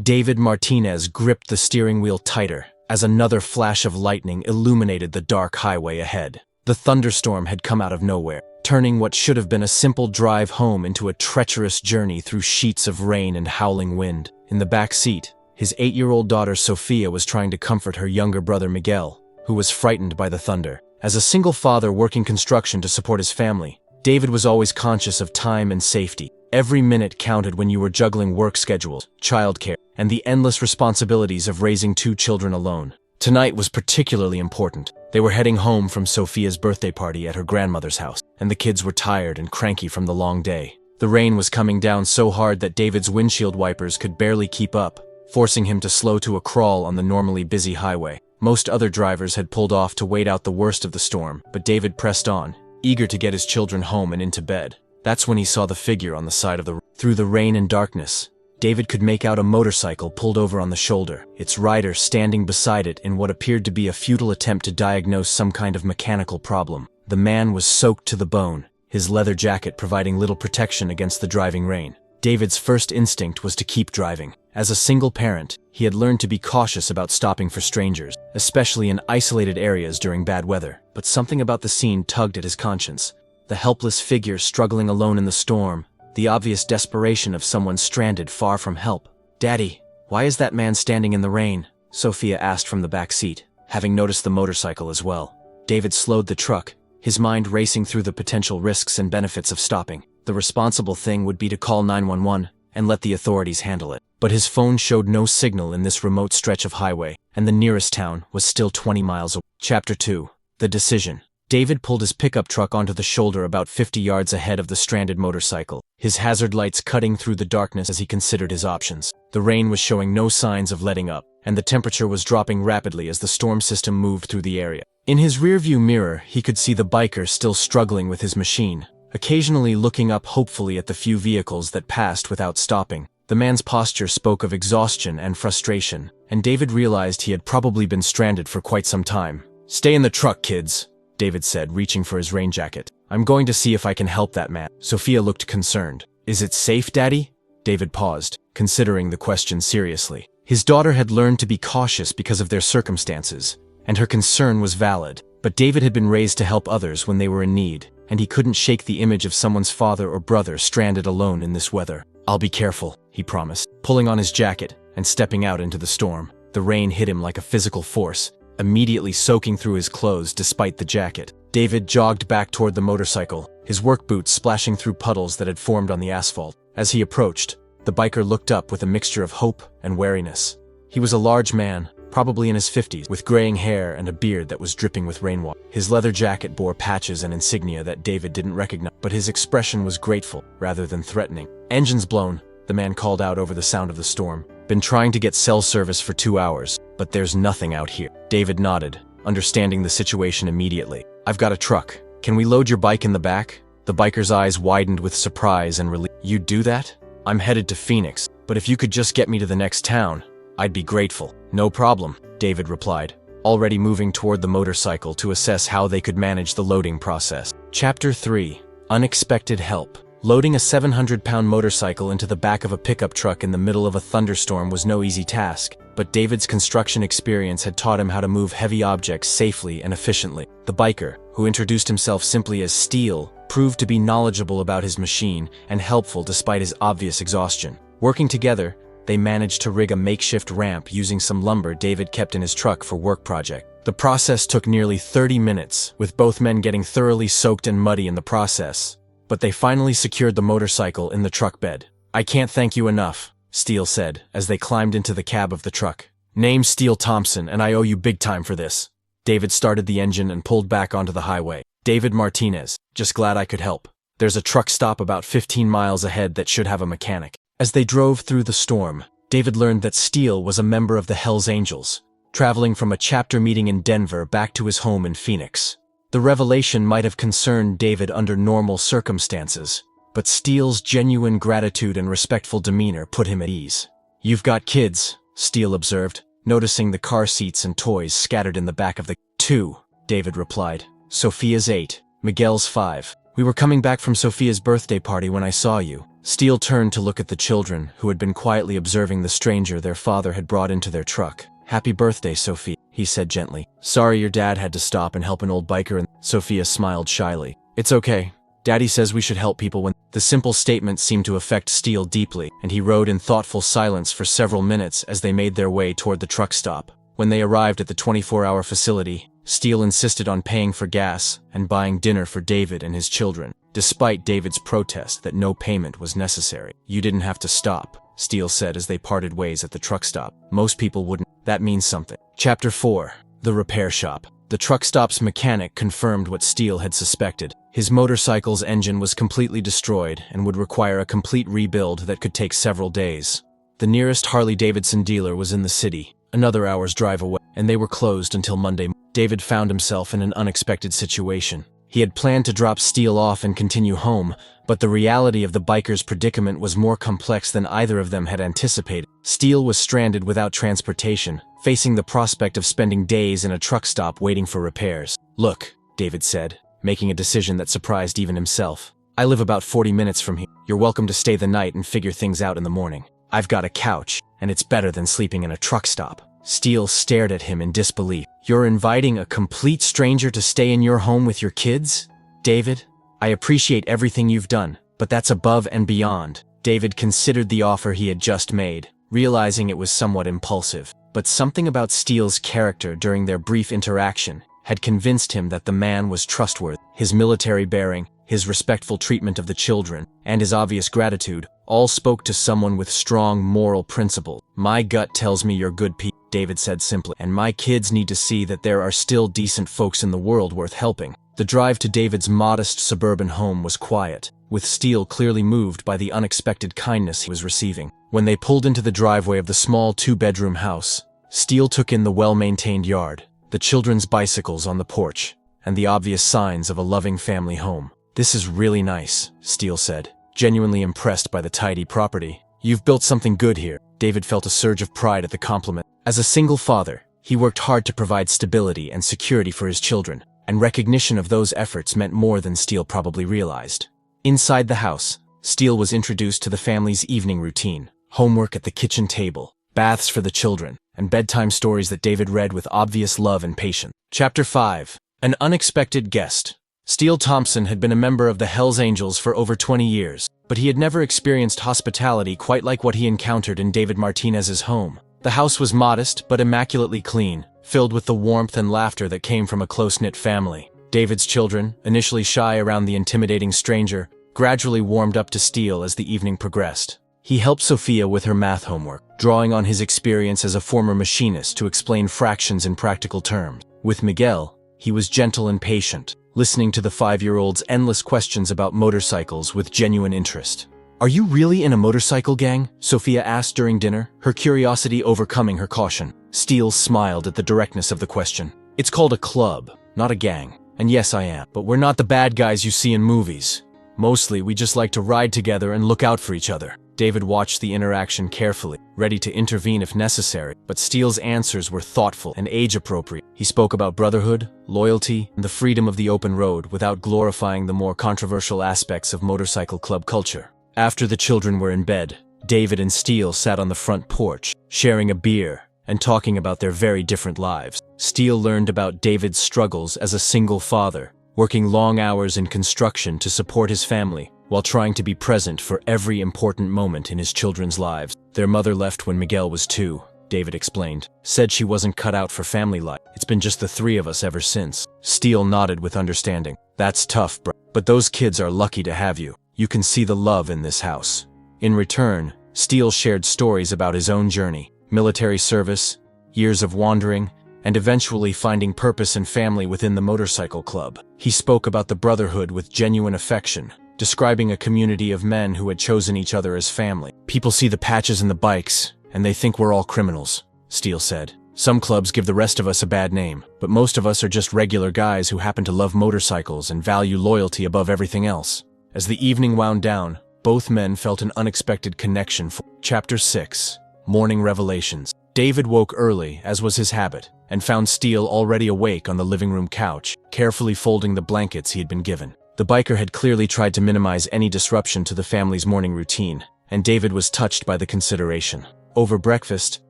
David Martinez gripped the steering wheel tighter as another flash of lightning illuminated the dark highway ahead. The thunderstorm had come out of nowhere, turning what should have been a simple drive home into a treacherous journey through sheets of rain and howling wind. In the back seat, his 8-year-old daughter Sophia was trying to comfort her younger brother Miguel, who was frightened by the thunder. As a single father working construction to support his family, David was always conscious of time and safety. Every minute counted when you were juggling work schedules, childcare, and the endless responsibilities of raising 2 children alone. Tonight was particularly important. They were heading home from Sophia's birthday party at her grandmother's house, and the kids were tired and cranky from the long day. The rain was coming down so hard that David's windshield wipers could barely keep up, forcing him to slow to a crawl on the normally busy highway. Most other drivers had pulled off to wait out the worst of the storm, but David pressed on, eager to get his children home and into bed. That's when he saw the figure on the side of the road. Through the rain and darkness, David could make out a motorcycle pulled over on the shoulder, its rider standing beside it in what appeared to be a futile attempt to diagnose some kind of mechanical problem. The man was soaked to the bone, his leather jacket providing little protection against the driving rain. David's first instinct was to keep driving. As a single parent, he had learned to be cautious about stopping for strangers, especially in isolated areas during bad weather. But something about the scene tugged at his conscience. The helpless figure struggling alone in the storm, the obvious desperation of someone stranded far from help. "Daddy, why is that man standing in the rain?" Sophia asked from the back seat, having noticed the motorcycle as well. David slowed the truck, his mind racing through the potential risks and benefits of stopping. The responsible thing would be to call 911 and let the authorities handle it. But his phone showed no signal in this remote stretch of highway, and the nearest town was still 20 miles away. Chapter 2. The Decision. David pulled his pickup truck onto the shoulder about 50 yards ahead of the stranded motorcycle, his hazard lights cutting through the darkness as he considered his options. The rain was showing no signs of letting up, and the temperature was dropping rapidly as the storm system moved through the area. In his rearview mirror, he could see the biker still struggling with his machine, occasionally looking up hopefully at the few vehicles that passed without stopping. The man's posture spoke of exhaustion and frustration, and David realized he had probably been stranded for quite some time. "Stay in the truck, kids," David said, reaching for his rain jacket. "I'm going to see if I can help that man." Sophia looked concerned. "Is it safe, Daddy?" David paused, considering the question seriously. His daughter had learned to be cautious because of their circumstances, and her concern was valid. But David had been raised to help others when they were in need, and he couldn't shake the image of someone's father or brother stranded alone in this weather. "I'll be careful," he promised, pulling on his jacket and stepping out into the storm. The rain hit him like a physical force, immediately soaking through his clothes despite the jacket. David jogged back toward the motorcycle, his work boots splashing through puddles that had formed on the asphalt. As he approached, the biker looked up with a mixture of hope and wariness. He was a large man, probably in his 50s, with graying hair and a beard that was dripping with rainwater. His leather jacket bore patches and insignia that David didn't recognize, but his expression was grateful rather than threatening. "Engines blown," the man called out over the sound of the storm. "Been trying to get cell service for 2 hours, but there's nothing out here." David nodded, understanding the situation immediately. "I've got a truck. Can we load your bike in the back?" The biker's eyes widened with surprise and relief. "You'd do that? I'm headed to Phoenix, but if you could just get me to the next town, I'd be grateful." "No problem," David replied, already moving toward the motorcycle to assess how they could manage the loading process. Chapter 3. Unexpected Help. Loading a 700-pound motorcycle into the back of a pickup truck in the middle of a thunderstorm was no easy task, but David's construction experience had taught him how to move heavy objects safely and efficiently. The biker, who introduced himself simply as Steel, proved to be knowledgeable about his machine and helpful despite his obvious exhaustion. Working together, they managed to rig a makeshift ramp using some lumber David kept in his truck for work project. The process took nearly 30 minutes, with both men getting thoroughly soaked and muddy in the process. But they finally secured the motorcycle in the truck bed. "I can't thank you enough," Steele said as they climbed into the cab of the truck. "Name's Steele Thompson, and I owe you big time for this." David started the engine and pulled back onto the highway. "David Martinez, just glad I could help. There's a truck stop about 15 miles ahead that should have a mechanic." As they drove through the storm, David learned that Steele was a member of the Hells Angels, traveling from a chapter meeting in Denver back to his home in Phoenix. The revelation might have concerned David under normal circumstances, but Steele's genuine gratitude and respectful demeanor put him at ease. "You've got kids," Steele observed, noticing the car seats and toys scattered in the back of the 2, David replied. "Sophia's 8, Miguel's 5. We were coming back from Sophia's birthday party when I saw you. Steele turned to look at the children, who had been quietly observing the stranger their father had brought into their truck. "Happy birthday, Sophia," he said gently. "Sorry your dad had to stop and help an old biker," and Sophia smiled shyly. "It's okay. Daddy says we should help people when—" The simple statement seemed to affect Steele deeply, and he rode in thoughtful silence for several minutes as they made their way toward the truck stop. When they arrived at the 24-hour facility, Steele insisted on paying for gas and buying dinner for David and his children, despite David's protest that no payment was necessary. "You didn't have to stop," Steele said as they parted ways at the truck stop. "Most people wouldn't. That means something." Chapter 4. The Repair Shop. The truck stop's mechanic confirmed what Steele had suspected. His motorcycle's engine was completely destroyed and would require a complete rebuild that could take several days. The nearest Harley-Davidson dealer was in the city, another hour's drive away, and they were closed until Monday. David found himself in an unexpected situation. He had planned to drop Steele off and continue home, but the reality of the biker's predicament was more complex than either of them had anticipated. Steele was stranded without transportation, facing the prospect of spending days in a truck stop waiting for repairs. "Look," David said, making a decision that surprised even himself. "I live about 40 minutes from here. You're welcome to stay the night and figure things out in the morning. I've got a couch, and it's better than sleeping in a truck stop." Steele stared at him in disbelief. "You're inviting a complete stranger to stay in your home with your kids? David, I appreciate everything you've done, but that's above and beyond." David considered the offer he had just made, realizing it was somewhat impulsive. But something about Steele's character during their brief interaction had convinced him that the man was trustworthy. His military bearing, his respectful treatment of the children, and his obvious gratitude all spoke to someone with strong moral principles. "My gut tells me you're good people," David said simply, "and my kids need to see that there are still decent folks in the world worth helping." The drive to David's modest suburban home was quiet, with Steele clearly moved by the unexpected kindness he was receiving. When they pulled into the driveway of the small two-bedroom house, Steele took in the well-maintained yard, the children's bicycles on the porch, and the obvious signs of a loving family home. "This is really nice," Steele said, genuinely impressed by the tidy property. "You've built something good here." David felt a surge of pride at the compliment. As a single father, he worked hard to provide stability and security for his children, and recognition of those efforts meant more than Steele probably realized. Inside the house, Steele was introduced to the family's evening routine: homework at the kitchen table, baths for the children, and bedtime stories that David read with obvious love and patience. Chapter 5. An Unexpected Guest. Steele Thompson had been a member of the Hells Angels for over 20 years, but he had never experienced hospitality quite like what he encountered in David Martinez's home. The house was modest but immaculately clean, filled with the warmth and laughter that came from a close-knit family. David's children, initially shy around the intimidating stranger, gradually warmed up to Steele as the evening progressed. He helped Sophia with her math homework, drawing on his experience as a former machinist to explain fractions in practical terms. With Miguel, he was gentle and patient, listening to the 5-year-old's endless questions about motorcycles with genuine interest. "Are you really in a motorcycle gang?" Sophia asked during dinner, her curiosity overcoming her caution. Steele smiled at the directness of the question. "It's called a club, not a gang. And yes, I am. But we're not the bad guys you see in movies. Mostly, we just like to ride together and look out for each other." David watched the interaction carefully, ready to intervene if necessary, but Steele's answers were thoughtful and age-appropriate. He spoke about brotherhood, loyalty, and the freedom of the open road without glorifying the more controversial aspects of motorcycle club culture. After the children were in bed, David and Steele sat on the front porch, sharing a beer and talking about their very different lives. Steele learned about David's struggles as a single father, working long hours in construction to support his family, while trying to be present for every important moment in his children's lives. "Their mother left when Miguel was 2, David explained. "Said she wasn't cut out for family life. It's been just the 3 of us ever since." Steele nodded with understanding. "That's tough, bro. But those kids are lucky to have you. You can see the love in this house." In return, Steele shared stories about his own journey: military service, years of wandering, and eventually finding purpose and family within the motorcycle club. He spoke about the brotherhood with genuine affection, describing a community of men who had chosen each other as family. "People see the patches and the bikes, and they think we're all criminals," Steele said. "Some clubs give the rest of us a bad name, but most of us are just regular guys who happen to love motorcycles and value loyalty above everything else." As the evening wound down, both men felt an unexpected connection. Chapter 6. Morning Revelations. David woke early, as was his habit, and found Steele already awake on the living room couch, carefully folding the blankets he had been given. The biker had clearly tried to minimize any disruption to the family's morning routine, and David was touched by the consideration. Over breakfast,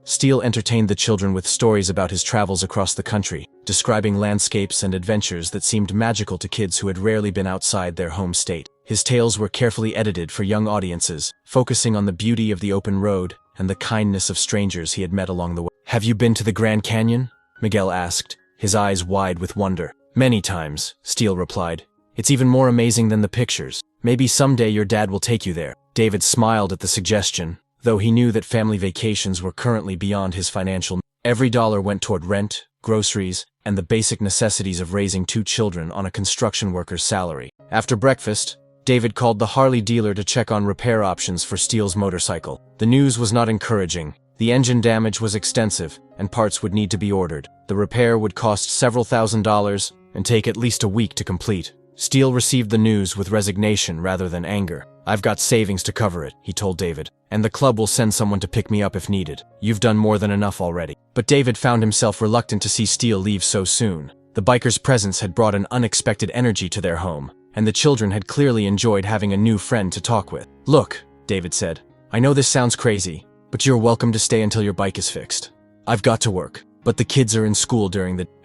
Steele entertained the children with stories about his travels across the country, describing landscapes and adventures that seemed magical to kids who had rarely been outside their home state. His tales were carefully edited for young audiences, focusing on the beauty of the open road and the kindness of strangers he had met along the way. "Have you been to the Grand Canyon?" Miguel asked, his eyes wide with wonder. "Many times," Steele replied. "It's even more amazing than the pictures. Maybe someday your dad will take you there." David smiled at the suggestion, though he knew that family vacations were currently beyond his financial means. Every dollar went toward rent, groceries, and the basic necessities of raising 2 children on a construction worker's salary. After breakfast, David called the Harley dealer to check on repair options for Steele's motorcycle. The news was not encouraging. The engine damage was extensive, and parts would need to be ordered. The repair would cost several $1,000s and take at least a week to complete. Steele received the news with resignation rather than anger. "I've got savings to cover it," he told David, "and the club will send someone to pick me up if needed. You've done more than enough already." But David found himself reluctant to see Steele leave so soon. The biker's presence had brought an unexpected energy to their home, and the children had clearly enjoyed having a new friend to talk with. "Look," David said, "I know this sounds crazy, but you're welcome to stay until your bike is fixed. I've got to work, but the kids are in school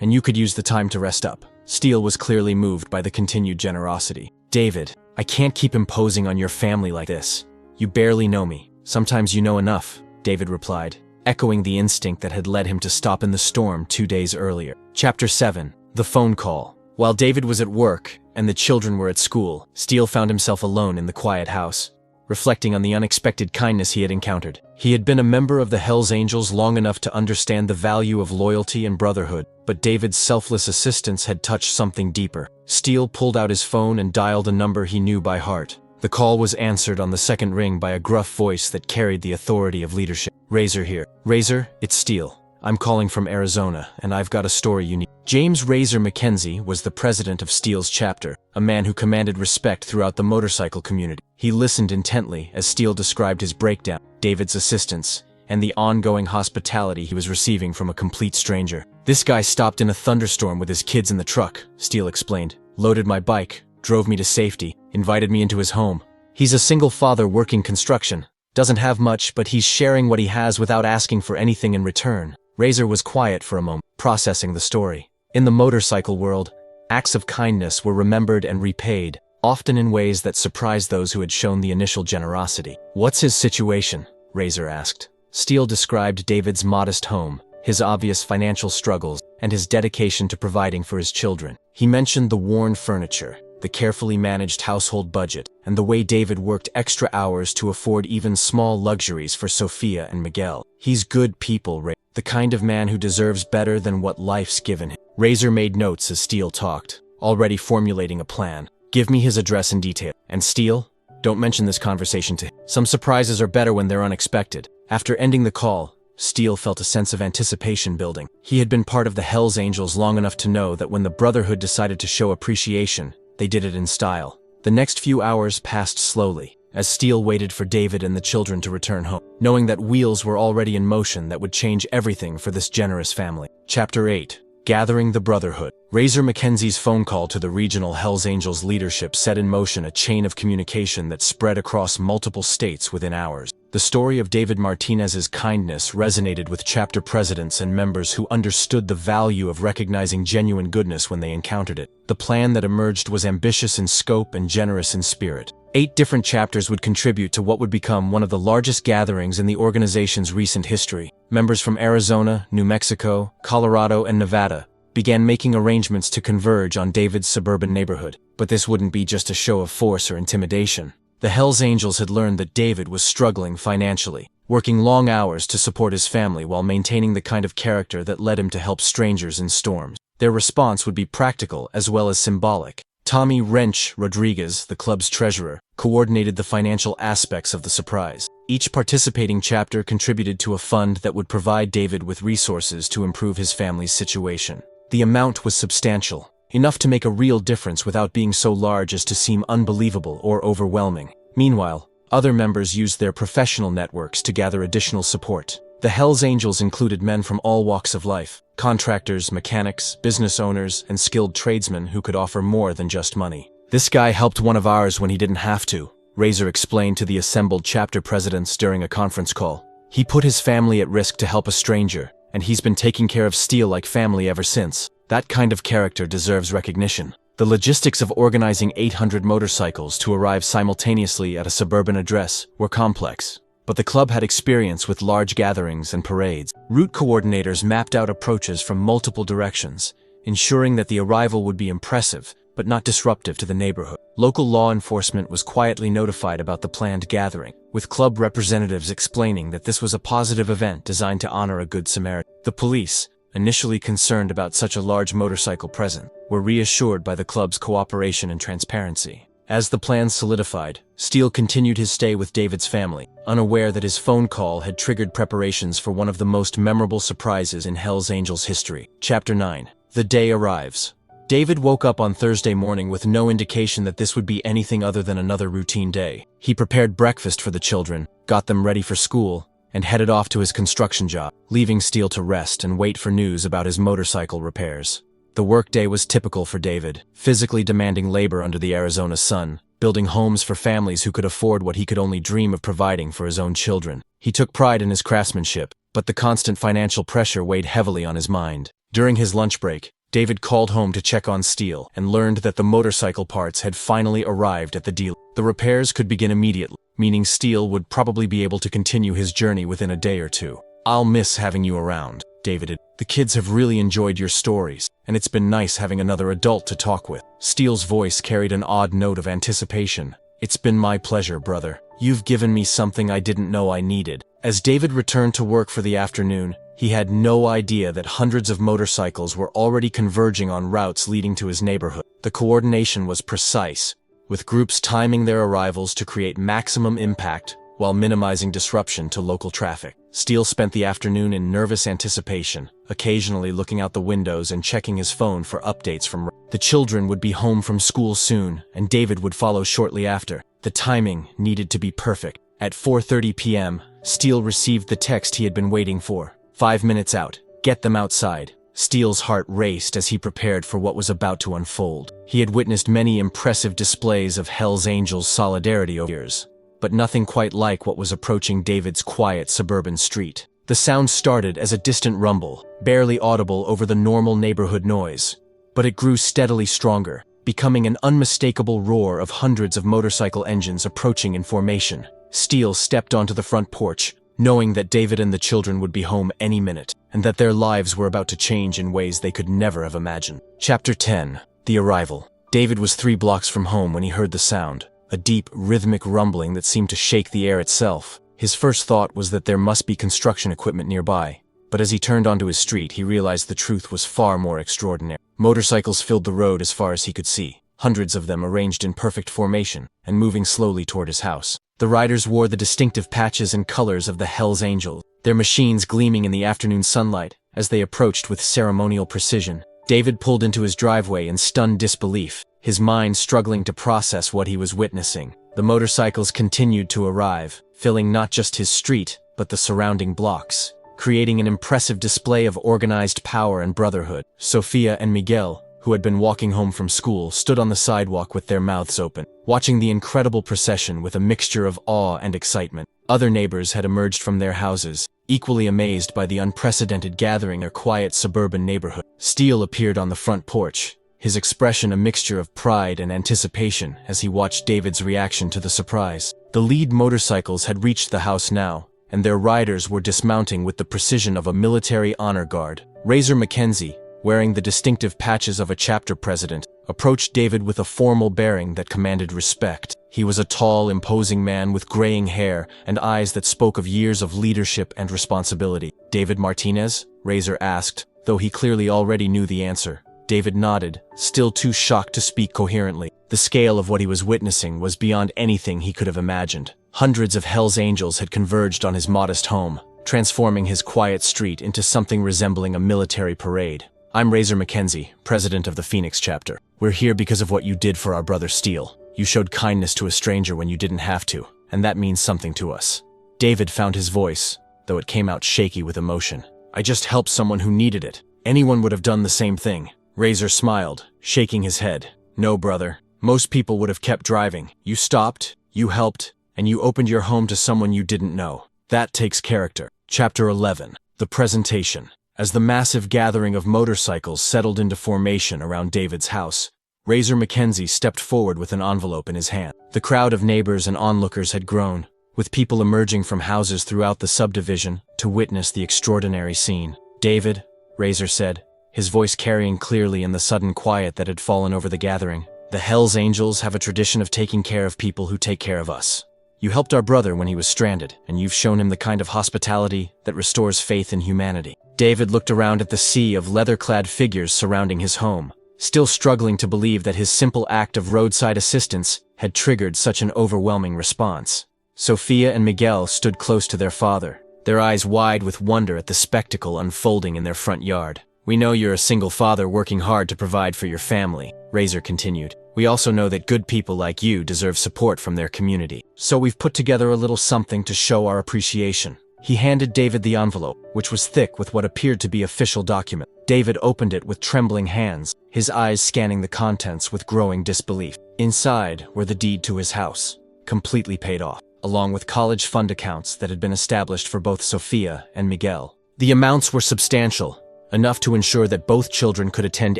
and you could use the time to rest up." Steele was clearly moved by the continued generosity. "David, I can't keep imposing on your family like this. You barely know me. Sometimes you know enough," David replied, echoing the instinct that had led him to stop in the storm 2 days earlier. Chapter 7. The Phone Call. While David was at work and the children were at school, Steele found himself alone in the quiet house, reflecting on the unexpected kindness he had encountered. He had been a member of the Hells Angels long enough to understand the value of loyalty and brotherhood, but David's selfless assistance had touched something deeper. Steele pulled out his phone and dialed a number he knew by heart. The call was answered on the second ring by a gruff voice that carried the authority of leadership. "Razor here." "Razor, it's Steele. I'm calling from Arizona, and I've got a story you need." James Razor McKenzie was the president of Steele's chapter, a man who commanded respect throughout the motorcycle community. He listened intently as Steele described his breakdown, David's assistance, and the ongoing hospitality he was receiving from a complete stranger. "This guy stopped in a thunderstorm with his kids in the truck," Steele explained. "Loaded my bike, drove me to safety, invited me into his home. He's a single father working construction. Doesn't have much, but he's sharing what he has without asking for anything in return." Razor was quiet for a moment, processing the story. In the motorcycle world, acts of kindness were remembered and repaid, often in ways that surprised those who had shown the initial generosity. "What's his situation?" Razor asked. Steele described David's modest home, his obvious financial struggles, and his dedication to providing for his children. He mentioned the worn furniture, the carefully managed household budget, and the way David worked extra hours to afford even small luxuries for Sophia and Miguel. "He's good people, the kind of man who deserves better than what life's given him." Razor made notes as Steele talked, already formulating a plan. "Give me his address in detail. And Steele, don't mention this conversation to him. Some surprises are better when they're unexpected." After ending the call, Steele felt a sense of anticipation building. He had been part of the Hells Angels long enough to know that when the Brotherhood decided to show appreciation, they did it in style. The next few hours passed slowly, as Steele waited for David and the children to return home, knowing that wheels were already in motion that would change everything for this generous family. Chapter 8. Gathering the Brotherhood. Razor McKenzie's phone call to the regional Hells Angels leadership set in motion a chain of communication that spread across multiple states within hours. The story of David Martinez's kindness resonated with chapter presidents and members who understood the value of recognizing genuine goodness when they encountered it. The plan that emerged was ambitious in scope and generous in spirit. 8 different chapters would contribute to what would become one of the largest gatherings in the organization's recent history. Members from Arizona, New Mexico, Colorado, and Nevada began making arrangements to converge on David's suburban neighborhood. But this wouldn't be just a show of force or intimidation. The Hells Angels had learned that David was struggling financially, working long hours to support his family while maintaining the kind of character that led him to help strangers in storms. Their response would be practical as well as symbolic. Tommy "Wrench" Rodriguez, the club's treasurer, coordinated the financial aspects of the surprise. Each participating chapter contributed to a fund that would provide David with resources to improve his family's situation. The amount was substantial, enough to make a real difference without being so large as to seem unbelievable or overwhelming. Meanwhile, other members used their professional networks to gather additional support. The Hells Angels included men from all walks of life, contractors, mechanics, business owners, and skilled tradesmen who could offer more than just money. "This guy helped one of ours when he didn't have to," Razor explained to the assembled chapter presidents during a conference call. "He put his family at risk to help a stranger, and he's been taking care of Steele like family ever since. That kind of character deserves recognition." The logistics of organizing 800 motorcycles to arrive simultaneously at a suburban address were complex, but the club had experience with large gatherings and parades. Route coordinators mapped out approaches from multiple directions, ensuring that the arrival would be impressive but not disruptive to the neighborhood. Local law enforcement was quietly notified about the planned gathering, with club representatives explaining that this was a positive event designed to honor a good Samaritan. The police, initially concerned about such a large motorcycle presence, were reassured by the club's cooperation and transparency. As the plans solidified, Steele continued his stay with David's family, unaware that his phone call had triggered preparations for one of the most memorable surprises in Hell's Angels history. Chapter 9. The day arrives. David woke up on Thursday morning with no indication that this would be anything other than another routine day. He prepared breakfast for the children, got them ready for school, and headed off to his construction job, leaving Steele to rest and wait for news about his motorcycle repairs. The workday was typical for David, physically demanding labor under the Arizona sun, building homes for families who could afford what he could only dream of providing for his own children. He took pride in his craftsmanship, but the constant financial pressure weighed heavily on his mind. During his lunch break, David called home to check on Steele and learned that the motorcycle parts had finally arrived at the dealer. The repairs could begin immediately, meaning Steele would probably be able to continue his journey within a day or two. "I'll miss having you around, David. The kids have really enjoyed your stories, and it's been nice having another adult to talk with." Steele's voice carried an odd note of anticipation. "It's been my pleasure, brother. You've given me something I didn't know I needed." As David returned to work for the afternoon, he had no idea that hundreds of motorcycles were already converging on routes leading to his neighborhood. The coordination was precise, with groups timing their arrivals to create maximum impact while minimizing disruption to local traffic. Steele spent the afternoon in nervous anticipation, occasionally looking out the windows and checking his phone for updates from the children would be home from school soon, and David would follow shortly after. The timing needed to be perfect. At 4:30 p.m., Steele received the text he had been waiting for. 5 minutes out. Get them outside. Steele's heart raced as he prepared for what was about to unfold. He had witnessed many impressive displays of Hell's Angels solidarity over years, but nothing quite like what was approaching David's quiet suburban street. The sound started as a distant rumble, barely audible over the normal neighborhood noise, but it grew steadily stronger, becoming an unmistakable roar of hundreds of motorcycle engines approaching in formation. Steele stepped onto the front porch, knowing that David and the children would be home any minute, and that their lives were about to change in ways they could never have imagined. Chapter 10. The Arrival. David was 3 blocks from home when he heard the sound, a deep, rhythmic rumbling that seemed to shake the air itself. His first thought was that there must be construction equipment nearby, but as he turned onto his street, he realized the truth was far more extraordinary. Motorcycles filled the road as far as he could see, hundreds of them arranged in perfect formation and moving slowly toward his house. The riders wore the distinctive patches and colors of the Hell's Angels, their machines gleaming in the afternoon sunlight as they approached with ceremonial precision. David pulled into his driveway in stunned disbelief, his mind struggling to process what he was witnessing. The motorcycles continued to arrive, filling not just his street, but the surrounding blocks, creating an impressive display of organized power and brotherhood. Sophia and Miguel, who had been walking home from school, stood on the sidewalk with their mouths open, watching the incredible procession with a mixture of awe and excitement. Other neighbors had emerged from their houses, equally amazed by the unprecedented gathering in their quiet suburban neighborhood. Steele appeared on the front porch, his expression a mixture of pride and anticipation as he watched David's reaction to the surprise. The lead motorcycles had reached the house now, and their riders were dismounting with the precision of a military honor guard. Razor Mackenzie, wearing the distinctive patches of a chapter president, approached David with a formal bearing that commanded respect. He was a tall, imposing man with graying hair and eyes that spoke of years of leadership and responsibility. "David Martinez?" Razor asked, though he clearly already knew the answer. David nodded, still too shocked to speak coherently. The scale of what he was witnessing was beyond anything he could have imagined. Hundreds of Hell's Angels had converged on his modest home, transforming his quiet street into something resembling a military parade. "I'm Razor Mackenzie, president of the Phoenix chapter. We're here because of what you did for our brother Steele. You showed kindness to a stranger when you didn't have to, and that means something to us." David found his voice, though it came out shaky with emotion. "I just helped someone who needed it. Anyone would have done the same thing." Razor smiled, shaking his head. "No, brother. Most people would have kept driving. You stopped, you helped, and you opened your home to someone you didn't know. That takes character. Chapter 11. The Presentation. As the massive gathering of motorcycles settled into formation around David's house, Razor Mackenzie stepped forward with an envelope in his hand. The crowd of neighbors and onlookers had grown, with people emerging from houses throughout the subdivision to witness the extraordinary scene. "David," Razor said, his voice carrying clearly in the sudden quiet that had fallen over the gathering, "the Hells Angels have a tradition of taking care of people who take care of us. You helped our brother when he was stranded, and you've shown him the kind of hospitality that restores faith in humanity." David looked around at the sea of leather-clad figures surrounding his home, still struggling to believe that his simple act of roadside assistance had triggered such an overwhelming response. Sophia and Miguel stood close to their father, their eyes wide with wonder at the spectacle unfolding in their front yard. "We know you're a single father working hard to provide for your family," Razor continued. "We also know that good people like you deserve support from their community. So we've put together a little something to show our appreciation." He handed David the envelope, which was thick with what appeared to be official document. David opened it with trembling hands, his eyes scanning the contents with growing disbelief. Inside were the deed to his house, completely paid off, along with college fund accounts that had been established for both Sophia and Miguel. The amounts were substantial, enough to ensure that both children could attend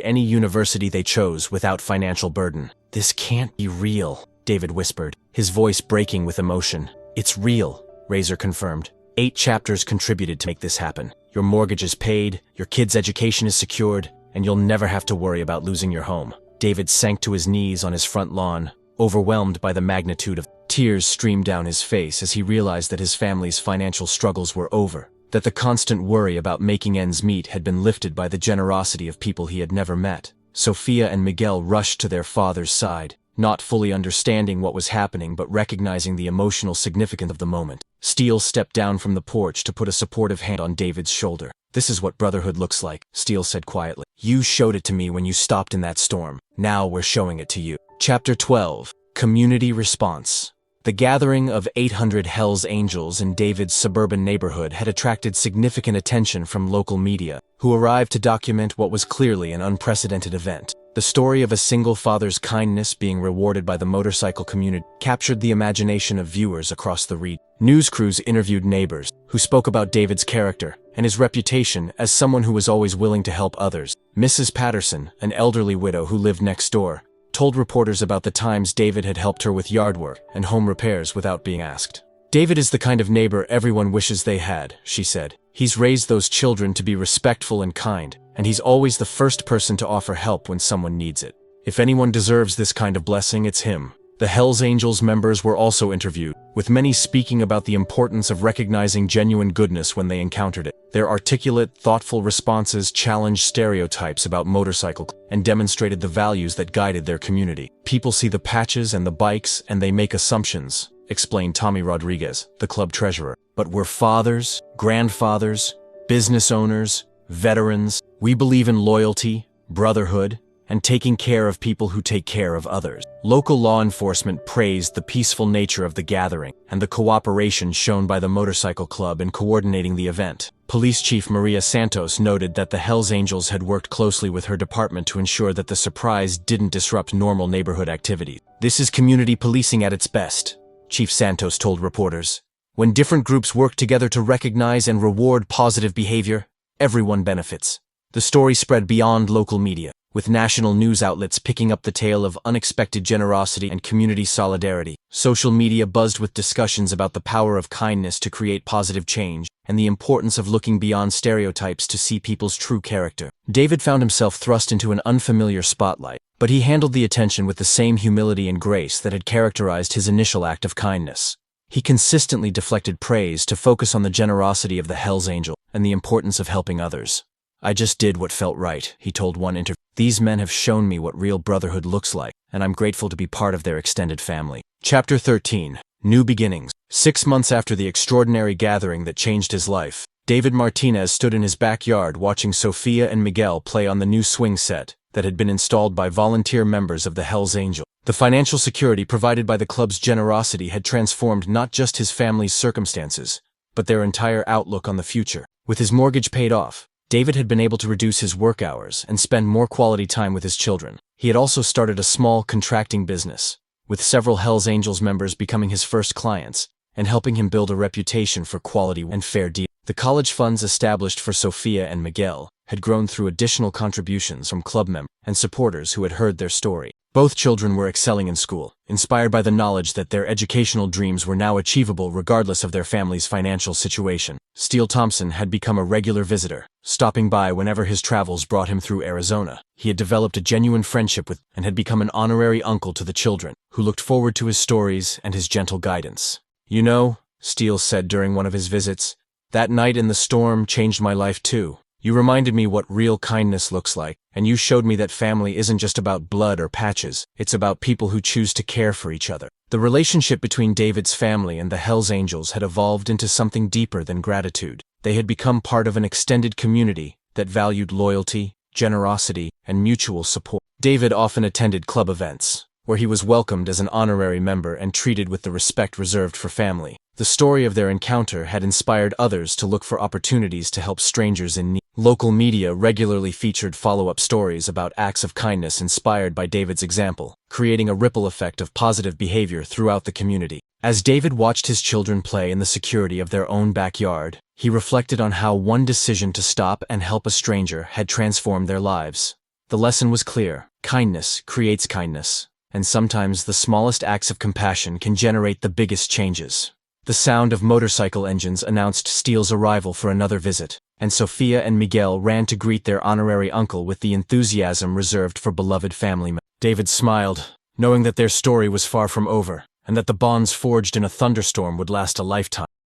any university they chose without financial burden. "This can't be real," David whispered, his voice breaking with emotion. "It's real," Razor confirmed. 8 chapters contributed to make this happen. Your mortgage is paid, your kid's education is secured, and you'll never have to worry about losing your home. David sank to his knees on his front lawn, overwhelmed by the magnitude of tears streamed down his face as he realized that his family's financial struggles were over, that the constant worry about making ends meet had been lifted by the generosity of people he had never met. Sophia and Miguel rushed to their father's side, not fully understanding what was happening but recognizing the emotional significance of the moment. Steele stepped down from the porch to put a supportive hand on David's shoulder. "This is what brotherhood looks like," Steele said quietly. "You showed it to me when you stopped in that storm. Now we're showing it to you." Chapter 12. Community Response. The gathering of 800 Hells Angels in David's suburban neighborhood had attracted significant attention from local media, who arrived to document what was clearly an unprecedented event. The story of a single father's kindness being rewarded by the motorcycle community captured the imagination of viewers across the region. News crews interviewed neighbors, who spoke about David's character and his reputation as someone who was always willing to help others. Mrs. Patterson, an elderly widow who lived next door, told reporters about the times David had helped her with yard work and home repairs without being asked. "David is the kind of neighbor everyone wishes they had," she said. "He's raised those children to be respectful and kind, and he's always the first person to offer help when someone needs it. If anyone deserves this kind of blessing, it's him." The Hells Angels members were also interviewed, with many speaking about the importance of recognizing genuine goodness when they encountered it. Their articulate, thoughtful responses challenged stereotypes about motorcycle and demonstrated the values that guided their community. "People see the patches and the bikes and they make assumptions," explained Tommy Rodriguez, the club treasurer. "But we're fathers, grandfathers, business owners, veterans. We believe in loyalty, brotherhood, and taking care of people who take care of others." Local law enforcement praised the peaceful nature of the gathering and the cooperation shown by the motorcycle club in coordinating the event. Police Chief Maria Santos noted that the Hells Angels had worked closely with her department to ensure that the surprise didn't disrupt normal neighborhood activities. "This is community policing at its best," Chief Santos told reporters. "When different groups work together to recognize and reward positive behavior, everyone benefits." The story spread beyond local media, with national news outlets picking up the tale of unexpected generosity and community solidarity. Social media buzzed with discussions about the power of kindness to create positive change, and the importance of looking beyond stereotypes to see people's true character. David found himself thrust into an unfamiliar spotlight, but he handled the attention with the same humility and grace that had characterized his initial act of kindness. He consistently deflected praise to focus on the generosity of the Hells Angel and the importance of helping others. "I just did what felt right," he told one interview. "These men have shown me what real brotherhood looks like, and I'm grateful to be part of their extended family." Chapter 13. New Beginnings. 6 months after the extraordinary gathering that changed his life, David Martinez stood in his backyard watching Sophia and Miguel play on the new swing set that had been installed by volunteer members of the Hells Angel. The financial security provided by the club's generosity had transformed not just his family's circumstances, but their entire outlook on the future. With his mortgage paid off, David had been able to reduce his work hours and spend more quality time with his children. He had also started a small contracting business, with several Hells Angels members becoming his first clients and helping him build a reputation for quality and fair deals. The college funds established for Sophia and Miguel had grown through additional contributions from club members and supporters who had heard their story. Both children were excelling in school, inspired by the knowledge that their educational dreams were now achievable regardless of their family's financial situation. Steele Thompson had become a regular visitor, stopping by whenever his travels brought him through Arizona. He had developed a genuine friendship with and had become an honorary uncle to the children, who looked forward to his stories and his gentle guidance. "You know," Steele said during one of his visits, "that night in the storm changed my life too. You reminded me what real kindness looks like, and you showed me that family isn't just about blood or patches, it's about people who choose to care for each other." The relationship between David's family and the Hells Angels had evolved into something deeper than gratitude. They had become part of an extended community that valued loyalty, generosity, and mutual support. David often attended club events, where he was welcomed as an honorary member and treated with the respect reserved for family. The story of their encounter had inspired others to look for opportunities to help strangers in need. Local media regularly featured follow-up stories about acts of kindness inspired by David's example, creating a ripple effect of positive behavior throughout the community. As David watched his children play in the security of their own backyard, he reflected on how one decision to stop and help a stranger had transformed their lives. The lesson was clear: kindness creates kindness, and sometimes the smallest acts of compassion can generate the biggest changes. The sound of motorcycle engines announced Steele's arrival for another visit, and Sophia and Miguel ran to greet their honorary uncle with the enthusiasm reserved for beloved family members. David smiled, knowing that their story was far from over, and that the bonds forged in a thunderstorm would last a lifetime.